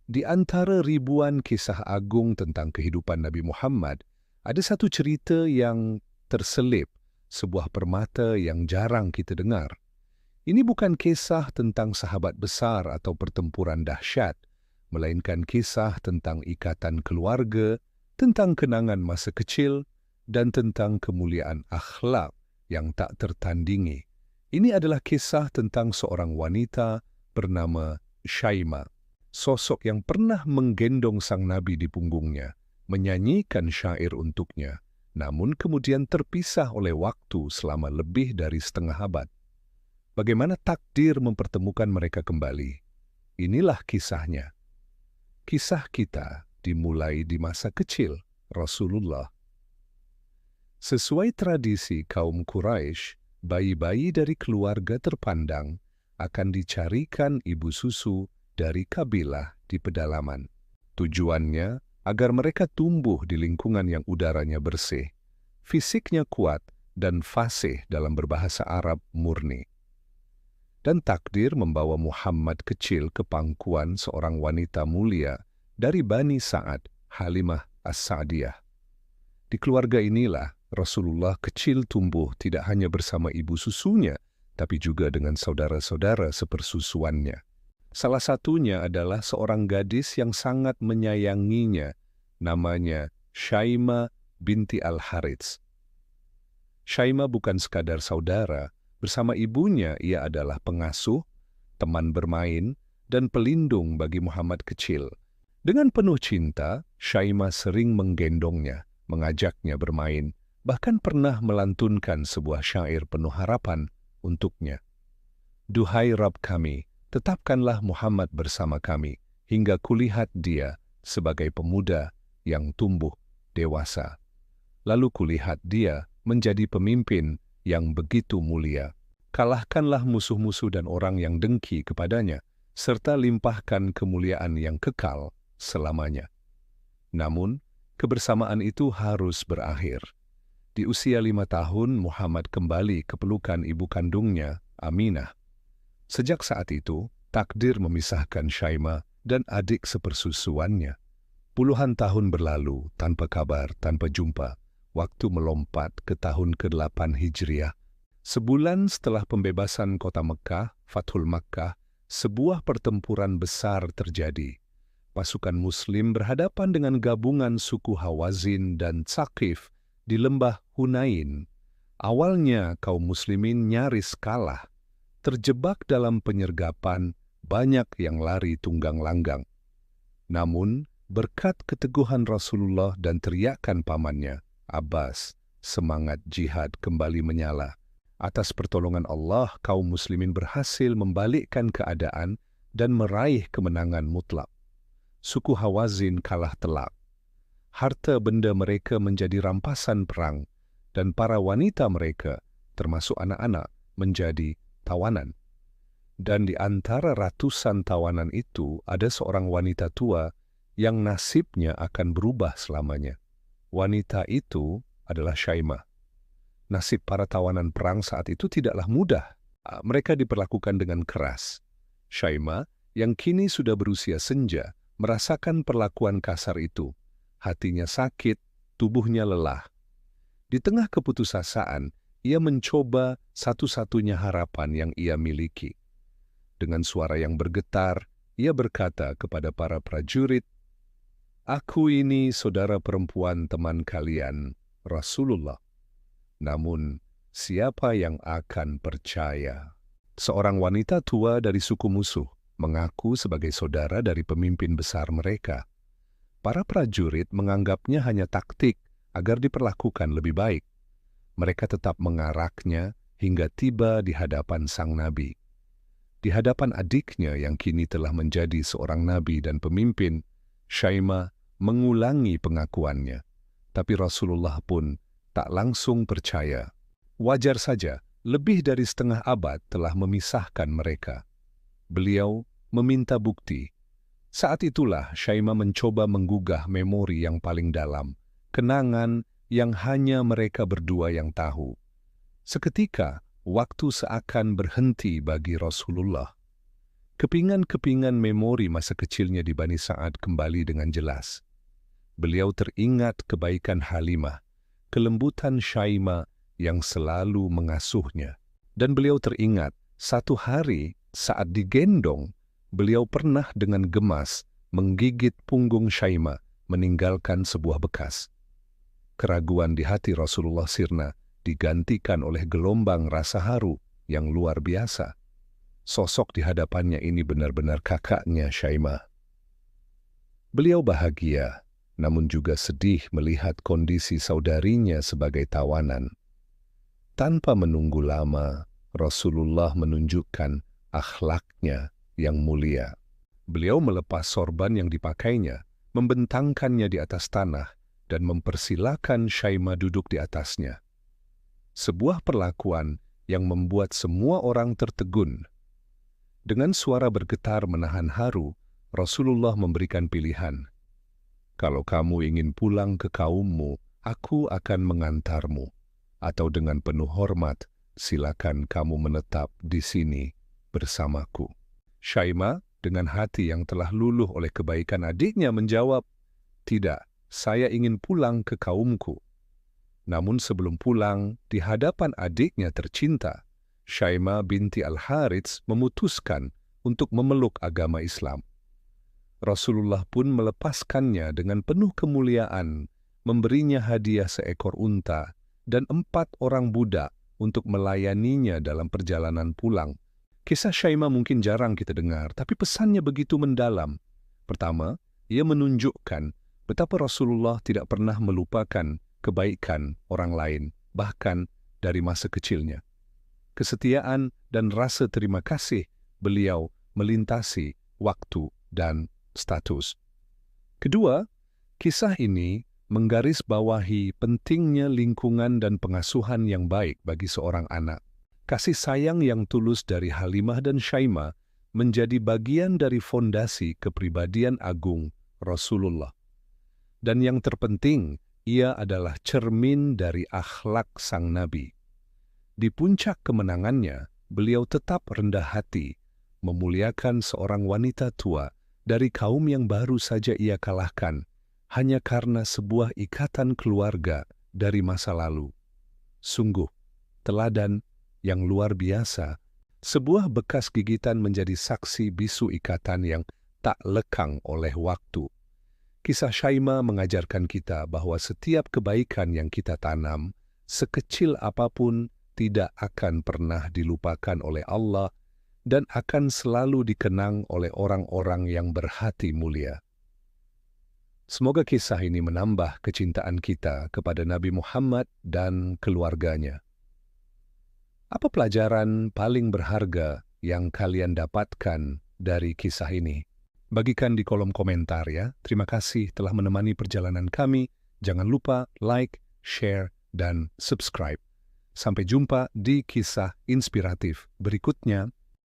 Di antara ribuan kisah agung tentang kehidupan Nabi Muhammad, ada satu cerita yang terselip, sebuah permata yang jarang kita dengar. Ini bukan kisah tentang sahabat besar atau pertempuran dahsyat, melainkan kisah tentang ikatan keluarga, tentang kenangan masa kecil, dan tentang kemuliaan akhlak yang tak tertandingi. Ini adalah kisah tentang seorang wanita bernama Syaimah. Sosok yang pernah menggendong sang nabi di punggungnya, menyanyikan syair untuknya, namun kemudian terpisah oleh waktu selama lebih dari setengah abad. Bagaimana takdir mempertemukan mereka kembali? Inilah kisahnya. Kisah kita dimulai di masa kecil Rasulullah. Sesuai tradisi kaum Quraisy, bayi-bayi dari keluarga terpandang akan dicarikan ibu susu dari kabilah di pedalaman. Tujuannya agar mereka tumbuh di lingkungan yang udaranya bersih, fisiknya kuat, dan fasih dalam berbahasa Arab murni. Dan takdir membawa Muhammad kecil ke pangkuan seorang wanita mulia dari Bani Sa'ad, Halimah As-Sa'diyah. Di keluarga inilah Rasulullah kecil tumbuh tidak hanya bersama ibu susunya, tapi juga dengan saudara-saudara sepersusuannya. Salah satunya adalah seorang gadis yang sangat menyayanginya, namanya Syaimah binti Al-Harits. Syaimah bukan sekadar saudara, bersama ibunya ia adalah pengasuh, teman bermain, dan pelindung bagi Muhammad kecil. Dengan penuh cinta, Syaimah sering menggendongnya, mengajaknya bermain, bahkan pernah melantunkan sebuah syair penuh harapan untuknya. Duhai Rabb kami, tetapkanlah Muhammad bersama kami, hingga kulihat dia sebagai pemuda yang tumbuh dewasa. Lalu kulihat dia menjadi pemimpin yang begitu mulia. Kalahkanlah musuh-musuh dan orang yang dengki kepadanya, serta limpahkan kemuliaan yang kekal selamanya. Namun, kebersamaan itu harus berakhir. Di usia 5 tahun, Muhammad kembali ke pelukan ibu kandungnya, Aminah. Sejak saat itu, takdir memisahkan Syaimah dan adik sepersusuannya. Puluhan tahun berlalu tanpa kabar, tanpa jumpa. Waktu melompat ke tahun ke-8 Hijriah. Sebulan setelah pembebasan kota Mekah, Fathul Makkah, sebuah pertempuran besar terjadi. Pasukan Muslim berhadapan dengan gabungan suku Hawazin dan Tsaqif di lembah Hunain. Awalnya kaum Muslimin nyaris kalah. Terjebak dalam penyergapan, banyak yang lari tunggang langgang. Namun, berkat keteguhan Rasulullah dan teriakan pamannya, Abbas, semangat jihad kembali menyala. Atas pertolongan Allah, kaum muslimin berhasil membalikkan keadaan dan meraih kemenangan mutlak. Suku Hawazin kalah telak. Harta benda mereka menjadi rampasan perang, dan para wanita mereka, termasuk anak-anak, menjadi tawanan. Dan di antara ratusan tawanan itu ada seorang wanita tua yang nasibnya akan berubah selamanya. Wanita itu adalah Syaimah. Nasib para tawanan perang saat itu tidaklah mudah. Mereka diperlakukan dengan keras. Syaimah, yang kini sudah berusia senja, merasakan perlakuan kasar itu. Hatinya sakit, tubuhnya lelah. Di tengah keputusasaan, ia mencoba satu-satunya harapan yang ia miliki. Dengan suara yang bergetar, ia berkata kepada para prajurit, "Aku ini saudara perempuan teman kalian, Rasulullah. Namun, siapa yang akan percaya?" Seorang wanita tua dari suku musuh mengaku sebagai saudara dari pemimpin besar mereka. Para prajurit menganggapnya hanya taktik agar diperlakukan lebih baik. Mereka tetap mengaraknya hingga tiba di hadapan sang nabi. Di hadapan adiknya yang kini telah menjadi seorang nabi dan pemimpin, Syaimah mengulangi pengakuannya. Tapi Rasulullah pun tak langsung percaya. Wajar saja, lebih dari setengah abad telah memisahkan mereka. Beliau meminta bukti. Saat itulah Syaimah mencoba menggugah memori yang paling dalam, kenangan yang hanya mereka berdua yang tahu. Seketika, waktu seakan berhenti bagi Rasulullah. Kepingan-kepingan memori masa kecilnya di Bani Sa'ad kembali dengan jelas. Beliau teringat kebaikan Halimah, kelembutan Syaimah yang selalu mengasuhnya. Dan beliau teringat, satu hari saat digendong, beliau pernah dengan gemas menggigit punggung Syaimah, meninggalkan sebuah bekas. Keraguan di hati Rasulullah sirna digantikan oleh gelombang rasa haru yang luar biasa. Sosok di hadapannya ini benar-benar kakaknya Syaimah. Beliau bahagia, namun juga sedih melihat kondisi saudarinya sebagai tawanan. Tanpa menunggu lama, Rasulullah menunjukkan akhlaknya yang mulia. Beliau melepas sorban yang dipakainya, membentangkannya di atas tanah, dan mempersilakan Syaimah duduk di atasnya. Sebuah perlakuan yang membuat semua orang tertegun. Dengan suara bergetar menahan haru, Rasulullah memberikan pilihan. Kalau kamu ingin pulang ke kaummu, aku akan mengantarmu. Atau dengan penuh hormat, silakan kamu menetap di sini bersamaku. Syaimah dengan hati yang telah luluh oleh kebaikan adiknya menjawab, tidak, saya ingin pulang ke kaumku. Namun sebelum pulang, di hadapan adiknya tercinta, Syaimah binti Al-Harits memutuskan untuk memeluk agama Islam. Rasulullah pun melepaskannya dengan penuh kemuliaan, memberinya hadiah seekor unta dan 4 orang budak untuk melayaninya dalam perjalanan pulang. Kisah Syaimah mungkin jarang kita dengar, tapi pesannya begitu mendalam. Pertama, ia menunjukkan betapa Rasulullah tidak pernah melupakan kebaikan orang lain, bahkan dari masa kecilnya. Kesetiaan dan rasa terima kasih beliau melintasi waktu dan status. Kedua, kisah ini menggarisbawahi pentingnya lingkungan dan pengasuhan yang baik bagi seorang anak. Kasih sayang yang tulus dari Halimah dan Syaimah menjadi bagian dari fondasi kepribadian agung Rasulullah. Dan yang terpenting, ia adalah cermin dari akhlak sang Nabi. Di puncak kemenangannya, beliau tetap rendah hati, memuliakan seorang wanita tua dari kaum yang baru saja ia kalahkan, hanya karena sebuah ikatan keluarga dari masa lalu. Sungguh, teladan yang luar biasa, sebuah bekas gigitan menjadi saksi bisu ikatan yang tak lekang oleh waktu. Kisah Syaimah mengajarkan kita bahwa setiap kebaikan yang kita tanam, sekecil apapun, tidak akan pernah dilupakan oleh Allah dan akan selalu dikenang oleh orang-orang yang berhati mulia. Semoga kisah ini menambah kecintaan kita kepada Nabi Muhammad dan keluarganya. Apa pelajaran paling berharga yang kalian dapatkan dari kisah ini? Bagikan di kolom komentar ya. Terima kasih telah menemani perjalanan kami. Jangan lupa like, share, dan subscribe. Sampai jumpa di kisah inspiratif berikutnya.